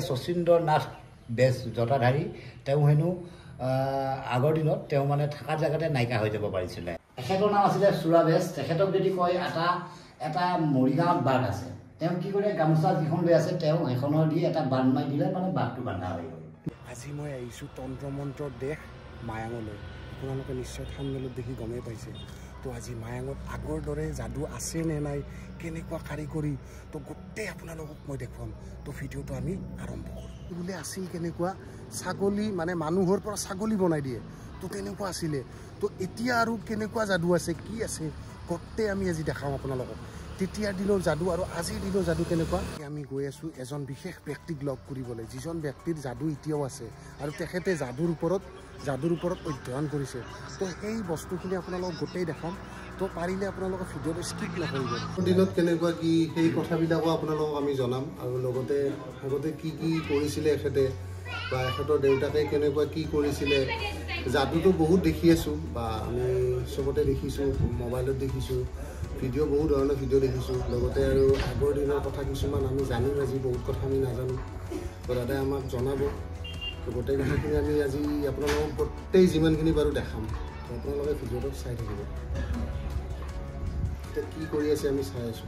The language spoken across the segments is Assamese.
শচীন্দ্ৰ নাথ বেজ জটাধাৰী তেওঁ হেনো আগৰ দিনত তেওঁ মানে থকা জেগাতে নাইকা হৈ যাব পাৰিছিলে এখেতৰ নাম আছিলে চুৰা বেজ তেখেতক যদি কয় এটা মৰিগাঁৱত বাঘ আছে তেওঁ কি কৰে গামোচা যিখন লৈ আছে তেওঁ এখনৰ দি এটা বান্ধ মাৰি দিলে মানে বাঘটো বান্ধা হৈ গ'ল আজি মই আহিছোঁ তন্ত্ৰ মন্ত্ৰৰ দেশ মায়াঙলৈ আপোনালোকে নিশ্চয় থাম্বনেইলত দেখি গমেই পাইছে তো আজি মায়াঙত আগৰ দৰে যাদু আছে নে নাই কেনেকুৱা কাৰিকৰী তো গোটেই আপোনালোকক মই দেখুৱাম তো ভিডিঅ'টো আমি আৰম্ভ কৰোঁ বোলে আছিল কেনেকুৱা ছাগলী মানে মানুহৰ পৰা ছাগলী বনাই দিয়ে তো তেনেকুৱা আছিলে তো এতিয়া আৰু কেনেকুৱা যাদু আছে কি আছে গোটেই আমি আজি দেখাম আপোনালোকক তেতিয়াৰ দিনৰ যাদু আৰু আজিৰ দিনৰ যাদু কেনেকুৱা আমি গৈ আছোঁ এজন বিশেষ ব্যক্তিক লগ কৰিবলৈ যিজন ব্যক্তিৰ যাদু এতিয়াও আছে আৰু তেখেতে যাদুৰ ওপৰত অধ্যয়ন কৰিছে তো সেই বস্তুখিনি আপোনালোকক গোটেই দেখাম তো পাৰিলে আপোনালোকে ভিডিঅ'টো স্কিপ নকৰিব দিনত কেনেকুৱা কি সেই কথাবিলাকো আপোনালোকক আমি জনাম আৰু লগতে আগতে কি কৰিছিলে এখেতে বা এখেতৰ দেউতাকে কেনেকুৱা কি কৰিছিলে যাদুটো বহুত দেখি আছোঁ বা আমি চবতে দেখিছোঁ মোবাইলত দেখিছোঁ ভিডিঅ' বহুত ধৰণৰ ভিডিঅ' দেখিছোঁ লগতে আৰু আগৰ দিনৰ কথা কিছুমান আমি জানিম আজি বহুত কথা আমি নাজানো তো দাদাই আমাক জনাব গোটেই কথাখিনি আমি আজি আপোনালোকক গোটেই যিমানখিনি বাৰু দেখাম তো আপোনালোকে ভিডিঅ'টো চাই থাকিব এতিয়া কি কৰি আছে আমি চাই আছোঁ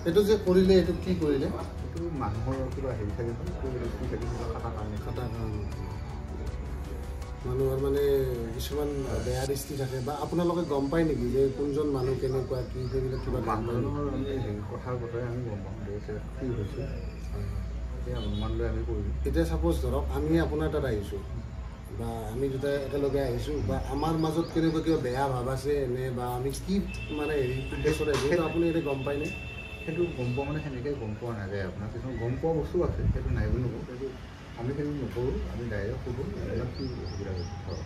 এইটো যে কৰিলে এইটো কি কৰিলে এইটো মানুহৰ কিবা হেৰি থাকে মানুহৰ মানে কিছুমান বেয়া দৃষ্টি থাকে বা আপোনালোকে গম পায় নেকি যে কোনজন মানুহ কেনেকুৱা কি সেইবিলাক কিবা মানুহৰ কথাৰ কথাই আমি গম পাওঁ কি হৈছে অনুমান লৈ আমি কৰিলোঁ এতিয়া চাপ'জ ধৰক আমি আপোনাৰ তাত আহিছোঁ বা আমি দুটাই একেলগে আহিছোঁ বা আমাৰ মাজত কেনেকুৱা কিবা বেয়া ভাৱ আছে নে বা আমি কি মানে হেৰি উদ্দেশ্যত আহিছোঁ সেইটো আপুনি এতিয়া গম পায়নে সেইটো গম পোৱা মানে সেনেকৈ গম পোৱা নাযায় আপোনাৰ কিছুমান গম পোৱা বস্তু আছে সেইটো নাই বুলি নকওঁ সেইটো আমি সেইটো নকৰোঁ আমি ডাইৰেক্ট সোধোঁ আপোনাক কি অসুবিধা হৈছে ধৰক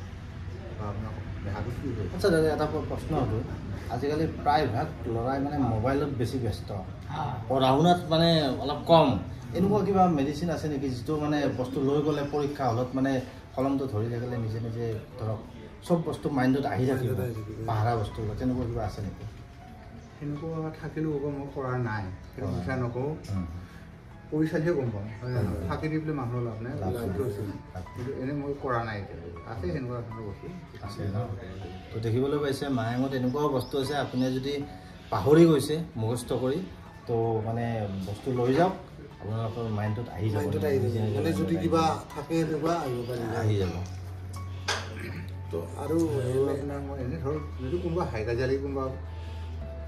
বা আপোনাক দেহাটো কি হৈছে আচ্ছা দাদা এটা প্ৰশ্ন হ'ল আজিকালি প্ৰায়ভাগ ল'ৰাই মানে মোবাইলত বেছি ব্যস্ত পঢ়া শুনাত মানে অলপ কম এনেকুৱা কিবা মেডিচিন আছে নেকি যিটো মানে বস্তু লৈ গ'লে পৰীক্ষা হলত মানে কলমটো ধৰি থাকিলে নিজে নিজে ধৰক চব বস্তু মাইণ্ডত আহি থাকিব পাহৰা বস্তুবিলাক তেনেকুৱা কিবা আছে নেকি সেনেকুৱা থাকিলেও আকৌ মই কৰা নাই সেইটো মিছা নকওঁ কৰি চালিহে গম পাওঁ থাকি দি পেলাই মানুহৰ লাভ নাই কিন্তু এনেই মই কৰা নাই এতিয়ালৈকে আছে সেনেকুৱা ধৰণৰ বস্তু আছে ন তো দেখিবলৈ পাইছে মায়াঙত এনেকুৱাও বস্তু আছে আপুনি যদি পাহৰি গৈছে মুখস্থ কৰি তো মানে বস্তু লৈ যাওক আপোনালোকৰ মাইণ্ডত আহি যাব মানে যদি কিবা থাকে এনেকুৱা আহিব পাৰে আহি যাব তো আৰু আপোনাৰ মই এনেই ধৰক যদি কোনোবা হাই কাজিয়ালি কোনোবা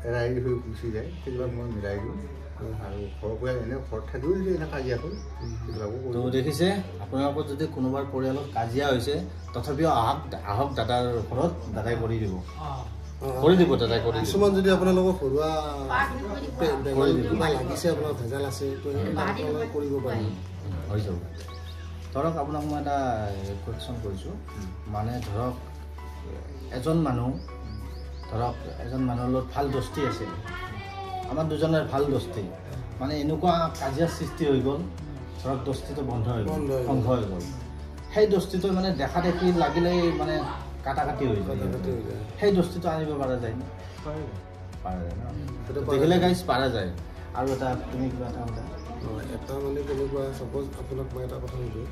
এৰাই হৈ গুচি যায় সেইবিলাক মই মিলাই দিওঁ আৰু ঘৰৰ পৰা এনেই ঘৰত থাকিও যদি এনে কাজিয়া হ'ল সেইবিলাকো দেখিছে আপোনালোকৰ যদি কোনোবাৰ পৰিয়ালত কাজিয়া হৈছে তথাপিও আহক দাদাৰ ঘৰত দাদাই কৰি দিব দাদাই কৰি কিছুমান যদি আপোনালোকৰ ঘৰুৱা কিবা লাগিছে আপোনাৰ ভেজাল আছে তো সেইবিলাক কৰিব পাৰি হৈ যাব ধৰক আপোনাক মই এটা কুৱেশ্যন কৰিছোঁ মানে ধৰক এজন মানুহৰ লগত ভাল দোস্তি আছে আমাৰ দুজনৰ ভাল দোস্তি মানে এনেকুৱা কাজিয়াৰ সৃষ্টি হৈ গ'ল ধৰক দোস্তিটো বন্ধ হৈ গ'ল ধ্বংস হৈ গ'ল সেই দোস্তিটো মানে দেখা দেখি লাগিলেই মানে কাটি হৈ যায় সেই দোস্তিটো আনিব পৰা যায় ন পৰা যায় ন দেখিলে গাইজ পৰা যায় আৰু এটা তুমি কিবা এটা মানে কেনেকুৱা চাপ'জ আপোনাক মই এটা কথা সুধোঁ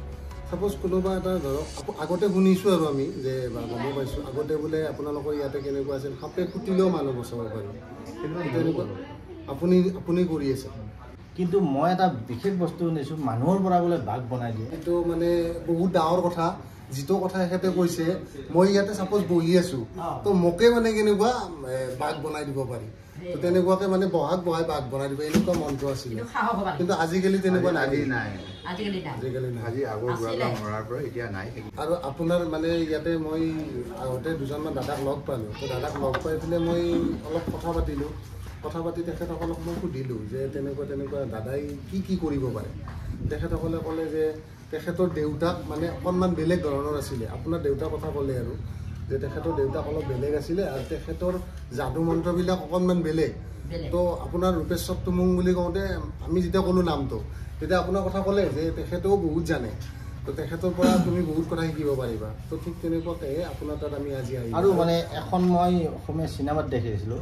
চাপ'জ কোনোবা এটা ধৰক আগতে শুনিছোঁ আৰু আমি যে বা গম পাইছোঁ আগতে বোলে আপোনালোকৰ ইয়াতে কেনেকুৱা আছিল সাপে খুটিলেও মানুহ বচাব পাৰি তেনেকুৱা আপুনি কৰি আছে কিন্তু মই এটা বিশেষ বস্তু শুনিছোঁ মানুহৰ পৰা বোলে বাঘ বনাই দিয়ে এইটো মানে বহুত ডাঙৰ কথা যিটো কথা এখেতে কৈছে মই ইয়াতে চাপ'জ বহি আছোঁ তো মোকে মানে কেনেকুৱা বাঘ বনাই দিব পাৰি তো তেনেকুৱাকে মানে বহাই বাঘ বনাই দিব এনেকুৱা মন্ত্ৰ আছিলে কিন্তু আজিকালি তেনেকুৱা নাই আৰু আপোনাৰ মানে ইয়াতে মই আগতে দুজনমান দাদাক লগ পালোঁ তো দাদাক লগ পাই পেলাই মই অলপ কথা পাতি তেখেতসকলক মই সুধিলোঁ যে তেনেকুৱা দাদাই কি কৰিব পাৰে তেখেতসকলে ক'লে যে তেখেতৰ দেউতাক মানে অকণমান বেলেগ ধৰণৰ আছিলে আপোনাৰ দেউতাৰ কথা ক'লে আৰু যে তেখেতৰ দেউতাক অলপ বেলেগ আছিলে আৰু তেখেতৰ যাদু মন্ত্ৰবিলাক অকণমান বেলেগ তো আপোনাৰ ৰূপেশ্বৰ তুমুং বুলি কওঁতে আমি যেতিয়া ক'লোঁ নামটো তেতিয়া আপোনাৰ কথা ক'লে যে তেখেতেও বহুত জানে তো তেখেতৰ পৰা তুমি বহুত কথা শিকিব পাৰিবা তো ঠিক তেনেকুৱাকৈ আপোনাৰ তাত আমি আজি আহিলোঁ আৰু মানে এখন মই অসমীয়া চিনেমাত দেখিছিলোঁ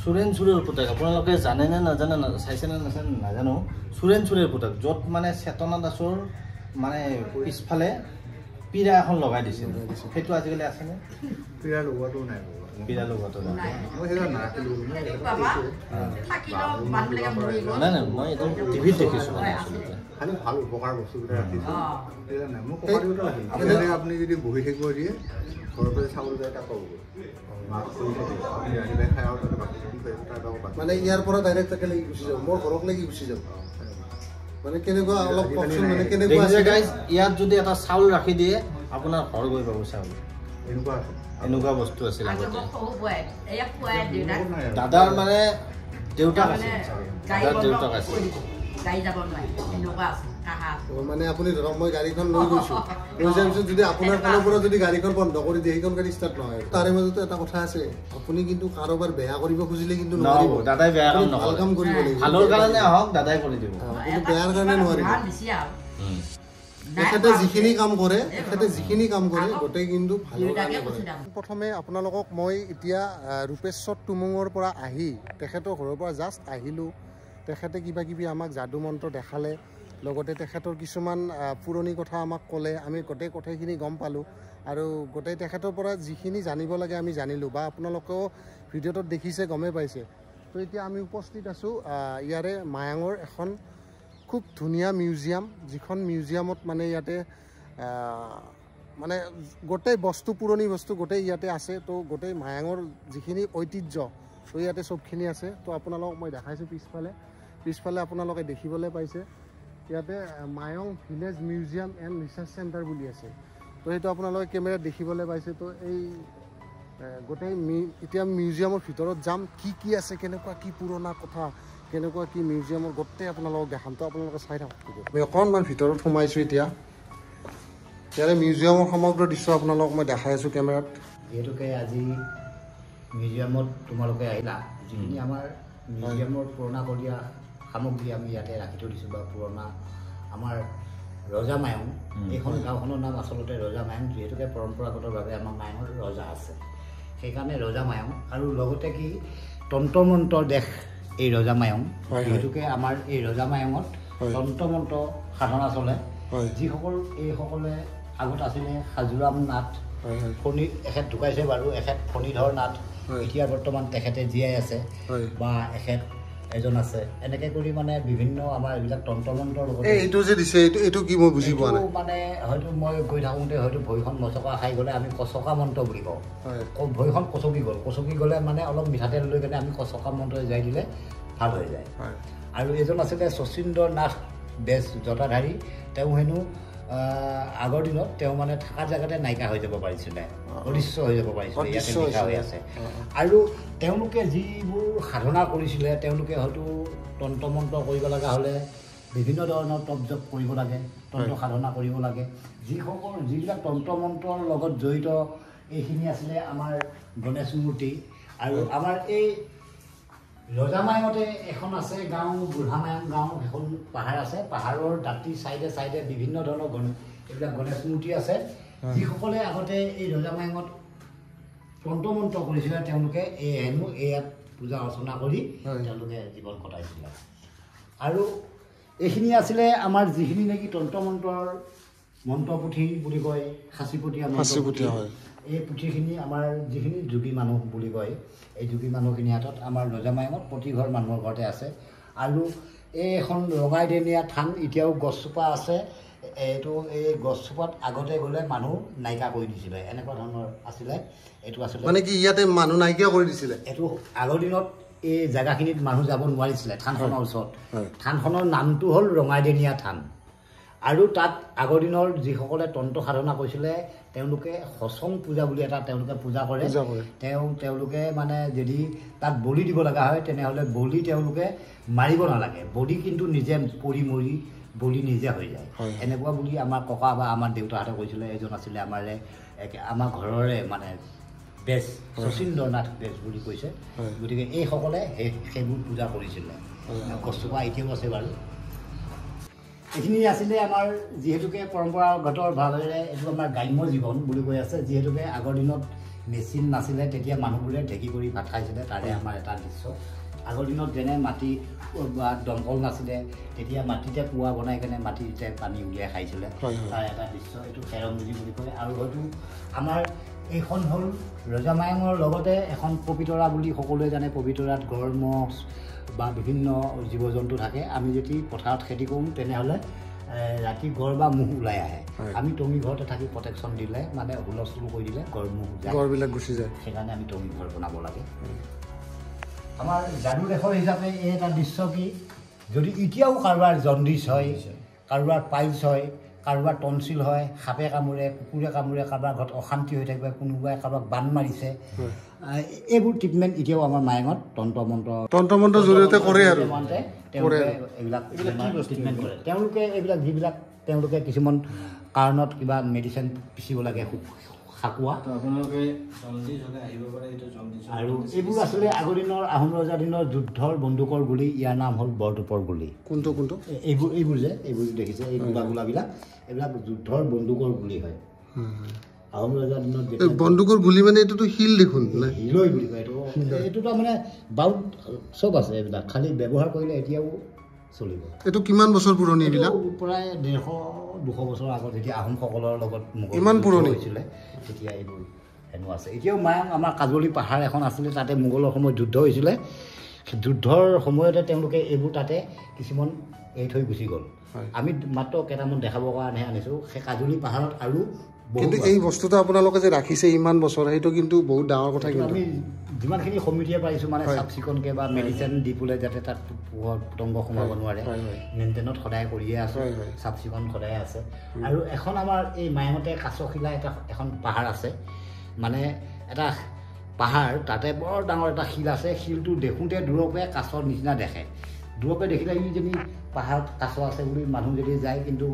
চুৰেণ চুৰেৰ পুতেক আপোনালোকে জানেনে নাজানে চাইছেনে নাজানো চুৰেণ চুৰেৰ পুতেক য'ত মানে চেতনা দাসৰ মানে পিছফালে পীড়া এখন লগাই দিছিল সেইটো আজিকালি আছেনে পীড়া লগোৱাটো নাই পীড়া লগোৱাটো নাই নাই মই এইটো টিভিত দেখিছোঁ খালি ভাল উপকাৰ বস্তুকেইটা ৰাখিছোঁ নাই মোক কমাৰিবতো লাগিল আপুনি যদি বহি থাকিব দিয়ে ঘৰৰ পৰা চাউল যায় তাক ক'ব মাছ কৰি থাকে আপুনি আহিলে খাই আৰু তাতে বাকী মানে ইয়াৰ পৰা ডাইৰেক্ট তাকে লাগি গুচি যাব মোৰ ঘৰত লাগি গুচি যাব মানে কেনেকুৱা অলপ কওকচোন মানে কেনেকুৱা আছে গাইজ ইয়াত যদি এটা চাউল ৰাখি দিয়ে আপোনাৰ ঘৰ গৈ পাব চাউল এনেকুৱা আছে এনেকুৱা বস্তু আছিল আগতে দাদাৰ মানে দেউতাক আছিল দাদাৰ দেউতাক আছিল মানে আপুনি ধৰক মই গাড়ীখন লৈ গৈছোঁ লৈ যোৱাৰ পিছত যদি আপোনাৰ ফালৰ পৰা যদি গাড়ীখন বন্ধ কৰি দিয়ে সেইখন গাড়ী ষ্টাৰ্ট নহয় তাৰে মাজতে এটা কথা আছে আপুনি কিন্তু কাৰোবাৰ বেয়া কৰিব খুজিলে কিন্তু নোৱাৰিব দাদাই বেয়া কাম নকৰে ভাল কাম কৰিব লাগিব ভালৰ কাৰণে আহক দাদাই কৰি দিব কিন্তু বেয়াৰ কাৰণে নোৱাৰিব তেখেতে যিখিনি কাম কৰে গোটেই কিন্তু ভালৰ কাৰণে কৰে প্ৰথমে আপোনালোকক মই এতিয়া ৰূপেশ্বৰ টুমুঙৰ পৰা আহি তেখেতৰ ঘৰৰ পৰা জাষ্ট আহিলোঁ তেখেতে কিবা কিবি আমাক যাদু মন্ত্ৰ দেখালে লগতে তেখেতৰ কিছুমান পুৰণি কথা আমাক ক'লে আমি গোটেই কথাখিনি গম পালোঁ আৰু গোটেই তেখেতৰ পৰা যিখিনি জানিব লাগে আমি জানিলোঁ বা আপোনালোকেও ভিডিঅ'টোত দেখিছে গমেই পাইছে তো এতিয়া আমি উপস্থিত আছোঁ ইয়াৰে মায়াঙৰ এখন খুব ধুনীয়া মিউজিয়াম যিখন মিউজিয়ামত মানে ইয়াতে মানে গোটেই বস্তু পুৰণি বস্তু গোটেই ইয়াতে আছে তো গোটেই মায়াঙৰ যিখিনি ঐতিহ্য তো ইয়াতে চবখিনি আছে তো আপোনালোকক মই দেখাইছোঁ পিছফালে আপোনালোকে দেখিবলৈ পাইছে ইয়াতে Mayong village museum and research centre বুলি আছে তো সেইটো আপোনালোকে কেমেৰাত দেখিবলৈ পাইছে তো এই গোটেই এতিয়া মিউজিয়ামৰ ভিতৰত যাম কি আছে কেনেকুৱা কি পুৰণা কথা কেনেকুৱা কি মিউজিয়ামৰ গোটেই আপোনালোকক দেখাম তো আপোনালোকে চাই থাকক আমি অকণমান ভিতৰত সোমাইছোঁ এতিয়া ইয়াৰে মিউজিয়ামৰ সমগ্ৰ দৃশ্য আপোনালোকক মই দেখাই আছোঁ কেমেৰাত যিহেতুকে আজি মিউজিয়ামত তোমালোকে আহিলা যিখিনি আমাৰ মিউজিয়ামৰ পুৰণাকলীয়া সামগ্ৰী আমি ইয়াতে ৰাখি থৈ দিছোঁ বা পুৰণা আমাৰ ৰজা মায়ং এইখন গাঁওখনৰ নাম আচলতে ৰজা মায়ং যিহেতুকে পৰম্পৰাগতভাৱে আমাৰ মায়ঙৰ ৰজা আছে সেইকাৰণে ৰজা মায়ং আৰু লগতে কি তন্ত্ৰ মন্ত্ৰৰ দেশ এই ৰজা মায়ং যিহেতুকে আমাৰ এই ৰজা মায়ঙত তন্ত্ৰ মন্ত্ৰ সাধনা চলে এইসকলে আগত আছিলে হাজোৰাম নাথ ফণী এখেত ঢুকাইছে বাৰু এখেত ফণীধৰ নাথ এতিয়া বৰ্তমান তেখেতে জীয়াই আছে বা এখেত এজন আছে এনেকৈ কৰি মানে বিভিন্ন আমাৰ এইবিলাক তন্ত্ৰ মন্ত্ৰৰ লগত এইটো যে দিছে এইটো কি মই বুজি পোৱা নাই মানে হয়তো মই গৈ থাকোঁতে হয়তো ভৰিখন মচকা খাই গ'লে আমি কচকা মন্ত্ৰ বুলি কওঁ ভৰিখন কচকি গ'লে মানে অলপ মিঠাতেল লৈ কেনে আমি কচকা মন্ত্ৰ যাই দিলে ভাল হৈ যায় আৰু এজন আছিলে শচীন্দ্ৰ নাথ বেজ জটাধাৰী তেওঁ হেনো আগৰ দিনত তেওঁ মানে থকা জেগাতে নাইকিয়া হৈ যাব পাৰিছিলে অদৃশ্য হৈ যাব পাৰিছিলে ইয়াতে লিখা হৈ আছে আৰু তেওঁলোকে যিবোৰ সাধনা কৰিছিলে তেওঁলোকে হয়তো তন্ত্ৰ মন্ত্ৰ কৰিব লগা হ'লে বিভিন্ন ধৰণৰ তপ জপ কৰিব লাগে তন্ত্ৰ সাধনা কৰিব লাগে যিবিলাক তন্ত্ৰ মন্ত্ৰৰ লগত জড়িত এইখিনি আছিলে আমাৰ গণেশ মূৰ্তি আৰু আমাৰ এই ৰজা মায়ঙতে এখন আছে গাঁও বুঢ়া মায়ং গাঁও এখন পাহাৰ আছে পাহাৰৰ দাঁতি চাইডে বিভিন্ন ধৰণৰ এইবিলাক গণেশ মূৰ্তি আছে যিসকলে আগতে এই ৰজা মায়ঙত তন্ত্ৰ মন্ত্ৰ কৰিছিলে তেওঁলোকে হেনো ইয়াত পূজা অৰ্চনা কৰি তেওঁলোকে জীৱন কটাইছিলে আৰু এইখিনি আছিলে আমাৰ যিখিনি নেকি তন্ত্ৰ মন্ত্ৰৰ মন্ত্ৰপুথি বুলি কয় সাঁচিপতীয়া হয় এই পুথিখিনি আমাৰ যিখিনি যোগী মানুহ বুলি কয় এই যোগী মানুহখিনি হাতত আমাৰ ৰজা মায়ঙত প্ৰতি ঘৰ মানুহৰ ঘৰতে আছে আৰু এই এখন ৰঙাইদেনীয়া থান এতিয়াও গছজোপা আছে এইটো এই গছজোপাত আগতে গ'লে মানুহ নাইকিয়া কৰি দিছিলে এনেকুৱা ধৰণৰ আছিলে এইটো আছিলে মানে কি ইয়াতে মানুহ নাইকিয়া কৰি দিছিলে এইটো আগৰ দিনত এই জেগাখিনিত মানুহ যাব নোৱাৰিছিলে থানখনৰ ওচৰত থানখনৰ নামটো হ'ল ৰঙাইদেনীয়া থান আৰু তাত আগৰ দিনৰ যিসকলে তন্ত্ৰ সাধনা কৰিছিলে তেওঁলোকে সচং পূজা বুলি এটা তেওঁলোকে পূজা কৰে তেওঁলোকে মানে যদি তাত বলি দিব লগা হয় তেনেহ'লে বলি তেওঁলোকে মাৰিব নালাগে বলি কিন্তু নিজে পৰি মৰি বলি নিজে হৈ যায় এনেকুৱা বুলি আমাৰ ককা বা আমাৰ দেউতাহঁতে কৈছিলে এজন আছিলে আমাৰ ঘৰৰে মানে বেজ শচীন্দ্ৰ নাথ বেজ বুলি কৈছে গতিকে এইসকলে সেইবোৰ পূজা কৰিছিলে গছজোপা এতিয়াও আছে বাৰু এইখিনি আছিলে আমাৰ যিহেতুকে পৰম্পৰাগতভাৱেৰে এইটো আমাৰ গ্ৰাম্য জীৱন বুলি কৈ আছে যিহেতুকে আগৰ দিনত মেচিন নাছিলে তেতিয়া মানুহবোৰে ঢেঁকী কৰি ভাত খাইছিলে তাৰে আমাৰ এটা দৃশ্য আগৰ দিনত যেনে মাটি বা দমকল নাছিলে তেতিয়া মাটিতে কুঁৱা বনাই কেনে মাটিতে পানী উলিয়াই খাইছিলে তাৰ এটা দৃশ্য এইটো খেৰমুজি বুলি কয় আৰু হয়তো আমাৰ এইখন হ'ল ৰজামায়ঙৰ লগতে এখন পবিতৰা বুলি সকলোৱে জানে পবিতৰাত গড় ম'হ বা বিভিন্ন জীৱ জন্তু থাকে আমি যদি পথাৰত খেতি কৰোঁ তেনেহ'লে ৰাতি গড় বা ম'হ ওলাই আহে আমি টঙি ঘৰতে থাকি প্ৰটেকশ্যন দিলে মানে হুলস্থুল কৰি দিলে গড় ম'হ গড়বিলাক গুচি যায় সেইকাৰণে আমি টঙি ঘৰ বনাব লাগে আমাৰ যাদু দেশৰ হিচাপে এই এটা দৃশ্য কি যদি এতিয়াও কাৰোবাৰ জণ্ডিছ হয় কাৰোবাৰ পাইলছ হয় কাৰোবাৰ টনচিল হয় সাপে কামোৰে কুকুৰে কামোৰে কাৰোবাৰ ঘৰত অশান্তি হৈ থাকিব কোনোবাই কাৰোবাক বান মাৰিছে এইবোৰ ট্ৰিটমেণ্ট এতিয়াও আমাৰ মায়ঙত তন্ত্ৰ জৰিয়তে কৰে আৰু এইবিলাক ট্ৰিটমেণ্ট কৰে তেওঁলোকে এইবিলাক যিবিলাক তেওঁলোকে কিছুমান কাৰণত কিবা মেডিচিন পিচিব লাগে শাকুৱা আৰু এইবোৰ আছিলে আগৰ দিনৰ আহোম ৰজাৰ দিনৰ যুদ্ধৰ বন্দুকৰ গুলি ইয়াৰ নাম হ'ল বৰটোপৰ গুলি কোনটো এইবোৰ দেখিছে এই গোলাবিলাক এইবিলাক যুদ্ধৰ বন্দুকৰ গুলি হয় আহোম ৰজাৰ দিনত বন্দুকৰ গুলি মানে এইটোতো শিল দেখোন শিলই বুলি কয় এইটোতো মানে বাউট চব আছে এইবিলাক খালি ব্যৱহাৰ কৰিলে এতিয়াও চলিব এইটো কিমান বছৰ পুৰণি এইবিলাক প্ৰায় 150-200 বছৰ আগত যেতিয়া আহোমসকলৰ লগত ইমান পুৰণি হৈছিলে তেতিয়া এইবোৰ হেনো আছে এতিয়াও মায়ং আমাৰ কাজলী পাহাৰ এখন আছিলে তাতে মোগলৰ সময়ত যুদ্ধ হৈছিলে যুদ্ধৰ সময়তে তেওঁলোকে এইবোৰ তাতে কিছুমান এৰি থৈ গুচি গ'ল আমি মাত্ৰ কেইটামান দেখাবৰ কাৰণেহে আনিছোঁ সেই কাজলী পাহাৰত আৰু কিন্তু এই বস্তুটো আপোনালোকে যে ৰাখিছে ইমান বছৰ সেইটো কিন্তু বহুত ডাঙৰ কথা কিন্তু আমি যিমানখিনি সমিতিয়ে পাৰিছোঁ মানে চাফ চিকুণকৈ বা মেডিচিন দি পেলাই যাতে তাত পতংগ সোমাব নোৱাৰে মেইনটেইনত সদায় কৰিয়ে আছোঁ চাফ চিকুণ সদায় আছে আৰু এখন আমাৰ এই মায়ঙতে কাছশিলা এখন পাহাৰ আছে মানে এটা পাহাৰ তাতে বৰ ডাঙৰ এটা শিল আছে শিলটো দেখোঁতে দূৰৰ পৰাই কাছৰ নিচিনা দেখে দূৰৰ পৰাই দেখিলে ই যদি পাহাৰত কাছ আছে বুলি মানুহ যদি যায় কিন্তু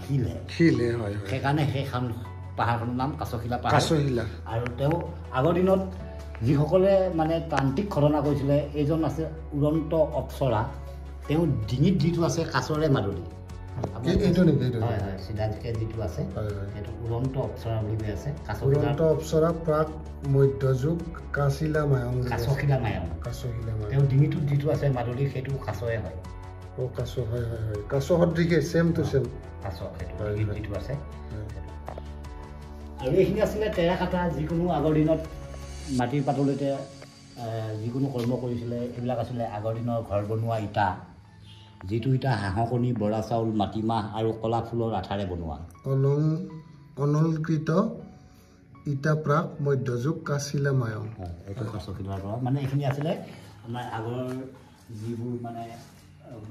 শিলহে হয় সেইকাৰণে সেইখন পাহাৰখনৰ নাম কাছশিলা পাহাৰ আৰু তেওঁ আগৰ দিনত যিসকলে মানে তান্ত্ৰিক ঘটনা কৰিছিলে এইজন আছে উৰন্ত অপ্সৰা তেওঁ ডিঙিত যিটো আছে কাছৰে মাদুলি হয় চিধাকে যিটো আছে সেইটো উৰন্ত অপ্সৰা বুলি কৈ আছে অপ্সৰা প্ৰাক মধ্যযুগ কাছশিলা মায়ং তেওঁ ডিঙিটোত যিটো আছে মাদুলি সেইটো কাছৰে হয় কাছ হয় কাছ সদৃশে চেম টু চেম কাছ সেইটো যিটো আছে আৰু এইখিনি আছিলে টেৰাকটা যিকোনো আগৰ দিনত মাটিৰ পাতলতে যিকোনো কৰ্ম কৰিছিলে এইবিলাক আছিলে আগৰ দিনৰ ঘৰ বনোৱা ইটা যিটো ইটা হাঁহৰ কণী বৰা চাউল মাটিমাহ আৰু কলা ফুলৰ আঠাৰে বনোৱা অনলকৃত ইটা প্ৰাক মধ্যযুগ কাছশিলা মায়ং এইটো কাছশিলাৰ পৰা মানে এইখিনি আছিলে আমাৰ আগৰ যিবোৰ মানে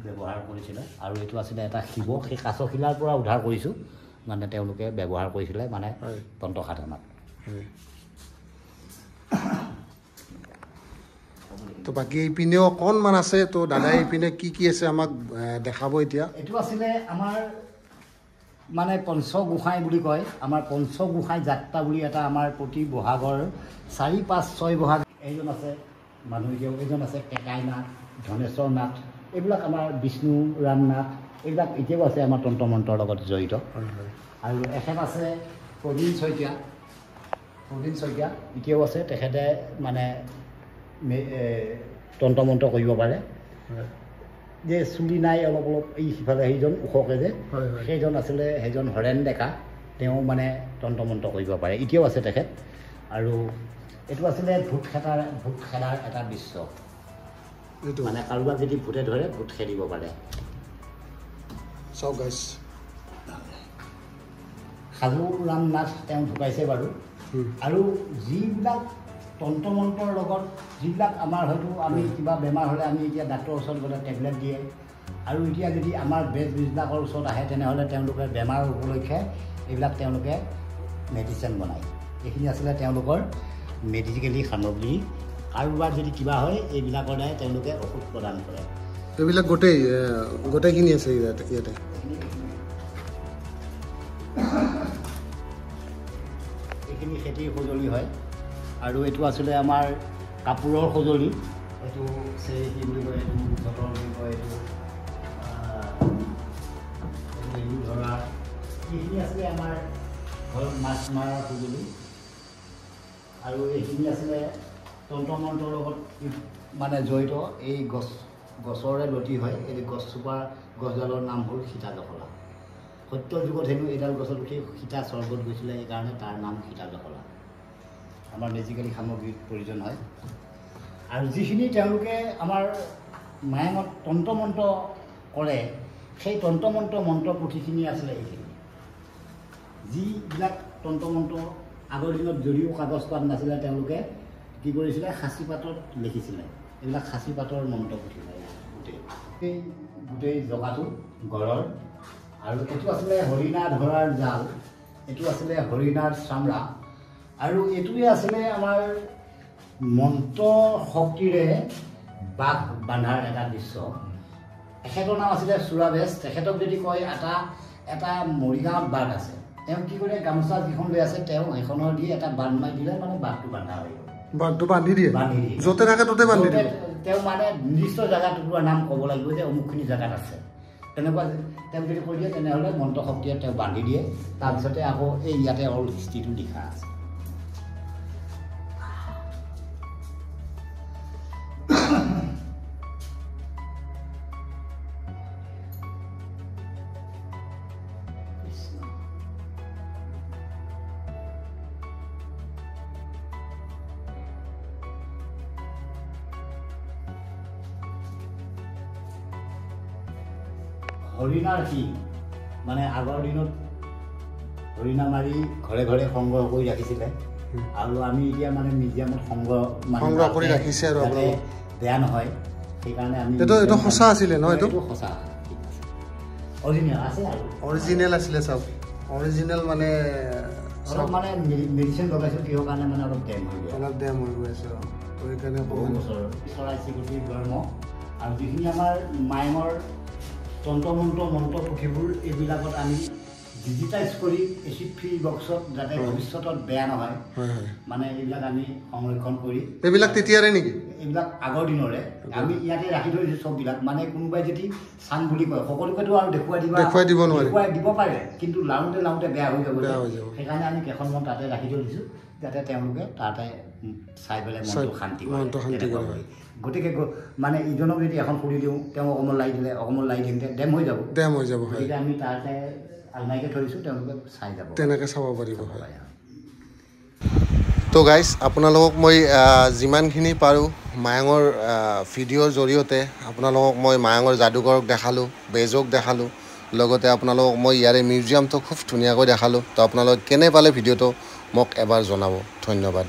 ব্যৱহাৰ কৰিছিলে আৰু এইটো আছিলে এটা শিৱ সেই কাছশিলাৰ পৰা উদ্ধাৰ কৰিছোঁ মানে তেওঁলোকে ব্যৱহাৰ কৰিছিলে মানে তন্ত্ৰ সাধনাত তো বাকী এইপিনেও অকণমান আছে তো দাদাই এইপিনে কি আছে আমাক দেখাব এতিয়া এইটো আছিলে আমাৰ মানে পঞ্চগোসাঁই বুলি কয় আমাৰ পঞ্চগোসাঁই যাত্ৰা বুলি এটা আমাৰ প্ৰতি বহাগৰ 4, 5, 6 বহাগ এইজন আছে মানুহ এইজন আছে কেকাই নাথ ধনেশ্বৰ নাথ এইবিলাক আমাৰ বিষ্ণু ৰাম নাথ এইবিলাক এতিয়াও আছে আমাৰ তন্ত্ৰ মন্ত্ৰৰ লগত জড়িত আৰু এখেত আছে প্ৰবীণ শইকীয়া এতিয়াও আছে তেখেতে মানে তন্ত্ৰ মন্ত্ৰ কৰিব পাৰে যে চুলি নাই অলপ এই সিফালে সেইজন ওখকৈ যে সেইজন আছিলে সেইজন হৰেণ ডেকা তেওঁ মানে তন্ত্ৰ মন্ত্ৰ কৰিব পাৰে এতিয়াও আছে তেখেত আৰু এইটো আছিলে ভূত খেদাৰ এটা দৃশ্য মানে কাৰোবাক যদি ভূতে ধৰে ভূত খেদিব পাৰে সাধু ৰাম নাথ তেওঁ ঢুকাইছে বাৰু আৰু যিবিলাক তন্ত্ৰ মন্ত্ৰৰ লগত যিবিলাক আমাৰ হয়তো আমি কিবা বেমাৰ হ'লে আমি এতিয়া ডাক্তৰৰ ওচৰত গ'লে টেবলেট দিয়ে আৰু এতিয়া যদি আমাৰ বেজবিলাকৰ ওচৰত আহে তেনেহ'লে তেওঁলোকে বেমাৰ উপলক্ষে এইবিলাক তেওঁলোকে মেডিচিন বনায় এইখিনি আছিলে তেওঁলোকৰ মেডিকেলি সামগ্ৰী কাৰোবাৰ যদি কিবা হয় এইবিলাকৰ দ্বাৰাই তেওঁলোকে ঔষধ প্ৰদান কৰে এইবিলাক গোটেইখিনি আছে ইয়াতে এইখিনি খেতিৰ সঁজুলি হয় আৰু এইটো আছিলে আমাৰ কাপোৰৰ সঁজুলি এইটো চেৰেকী বুলি কয় এইটো যঁতৰ বুলি কয় এইটো ধৰা এইখিনি আছিলে আমাৰ ঘৰত মাছ মৰাৰ সঁজুলি আৰু এইখিনি আছিলে তন্ত্ৰ মন্ত্ৰৰ লগত মানে জড়িত। এই গছৰে লতি হয়। এই গছডালৰ নাম হ'ল সীতাজখলা। সত্য যুগত হেনো এইডাল গছত উঠি সীতা স্বৰ্গত গৈছিলে, সেইকাৰণে তাৰ নাম সীতাজখলা। আমাৰ মেজিকেলি সামগ্ৰীৰ প্ৰয়োজন হয়। আৰু যিখিনি তেওঁলোকে আমাৰ মায়ঙত তন্ত্ৰ মন্ত্ৰ কৰে, সেই তন্ত্ৰ মন্ত্ৰ পুথিখিনি আছিলে এইখিনি। যিবিলাক তন্ত্ৰ মন্ত্ৰ আগৰ দিনত যদিও কাগজ পাত নাছিলে, তেওঁলোকে কি কৰিছিলে, সাঁচি পাতত লিখিছিলে। এইবিলাক সাঁচি পাতৰ মন্ত্ৰ পুথি হয় গোটেই জগাটো গড়ৰ। আৰু এইটো আছিলে হৰিণা ধৰাৰ জাল, এইটো আছিলে হৰিণাৰ চামৰা, আৰু এইটোৱে আছিলে আমাৰ মন্ত্ৰ শক্তিৰে বাঘ বান্ধাৰ এটা দৃশ্য। তেখেতৰ নাম আছিলে চুৰাবেশ। তেখেতক যদি কয় এটা মৰিগাঁৱত বাঘ আছে, তেওঁ কি কৰে, গামোচা যিখন লৈ আছে তেওঁ সেইখনৰ দি এটা বান্ধ মাৰি দিলে, মানে বাঘটো বান্ধা হৈ গ'ল। বাঘটো বান্ধি দিয়ে, য'তে থাকে ত'তে বান্ধি দিয়ে। তেওঁ মানে নিৰ্দিষ্ট জেগাটুকুৰাৰ নাম ক'ব লাগিব যে অমুকখিনি জেগাত আছে। তেনেকুৱা তেওঁ যদি কৈ দিয়ে, তেনেহ'লে মন্ত্ৰ শক্তিয়ে তেওঁ বান্ধি দিয়ে। তাৰপিছতে আকৌ এই ইয়াতে অল হিষ্ট্ৰীটো লিখা আছে। হৰিণাৰ কি মানে আগৰ দিনত হৰিণা মাৰি ঘৰে ঘৰে সংগ্ৰহ কৰি ৰাখিছিলে, আৰু আমি এতিয়া মানে মিউজিয়ামত সংগ্ৰহ কৰি ৰাখিছে, আৰু বেয়া নহয়, সেইকাৰণে আমি এইটো সঁচা আছিলে ন? এইটো সঁচা অৰিজিনেল আছে। আৰু অৰিজিনেল আছিলে, চাওক অৰিজিনেল মানে অলপ মানে মেডিচিন লগাইছোঁ কিহৰ কাৰণে, মানে অলপ ডেম হৈ গ'ল, আছে। তো সেইকাৰণে বহু বছৰ চৰাই চিৰিকটিৰ ধৰ্ম। আৰু যিখিনি আমাৰ মায়ঙৰ তন্ত্ৰ মন্ত্ৰ পুথিবোৰ, এইবিলাকত আমি ডিজিটাইজ কৰি এচিড ফ্ৰী বক্সত, যাতে ভৱিষ্যতত বেয়া নহয়, মানে এইবিলাক আমি সংৰক্ষণ কৰি। এইবিলাক তেতিয়াৰে নেকি? এইবিলাক আগৰ দিনৰে, আমি ইয়াতে ৰাখি থৈছোঁ চববিলাক। মানে কোনোবাই যদি চাম বুলি কয়, সকলোকেতো আৰু দেখুৱাই দিব পাৰে, কিন্তু লাওঁতে বেয়া হৈ যাব। সেইকাৰণে আমি কেইখনমান তাতে ৰাখি থৈ দিছোঁ, যাতে তেওঁলোকে তাতে চাই পেলাই মনটো শান্তি কৰে। গতিকে মানে ইজনক যদি এখন কৰি দিওঁ, তেওঁ অকণমান লাগি দিওঁতে ডেম হৈ যাব। গতিকে আমি তাতে আলমাৰিকে থৈছোঁ, তেওঁলোকে চাই যাব, তেনেকৈ চাব পাৰিব। তো গাইজ, আপোনালোকক মই যিমানখিনি পাৰোঁ মায়ঙৰ ভিডিঅ'ৰ জৰিয়তে আপোনালোকক মই মায়ঙৰ যাদুঘৰক দেখালোঁ, বেজক দেখালোঁ, লগতে আপোনালোকক মই ইয়াৰে মিউজিয়ামটো খুব ধুনীয়াকৈ দেখালোঁ। তো আপোনালোকে কেনে পালে ভিডিঅ'টো মোক এবাৰ জনাব। ধন্যবাদ।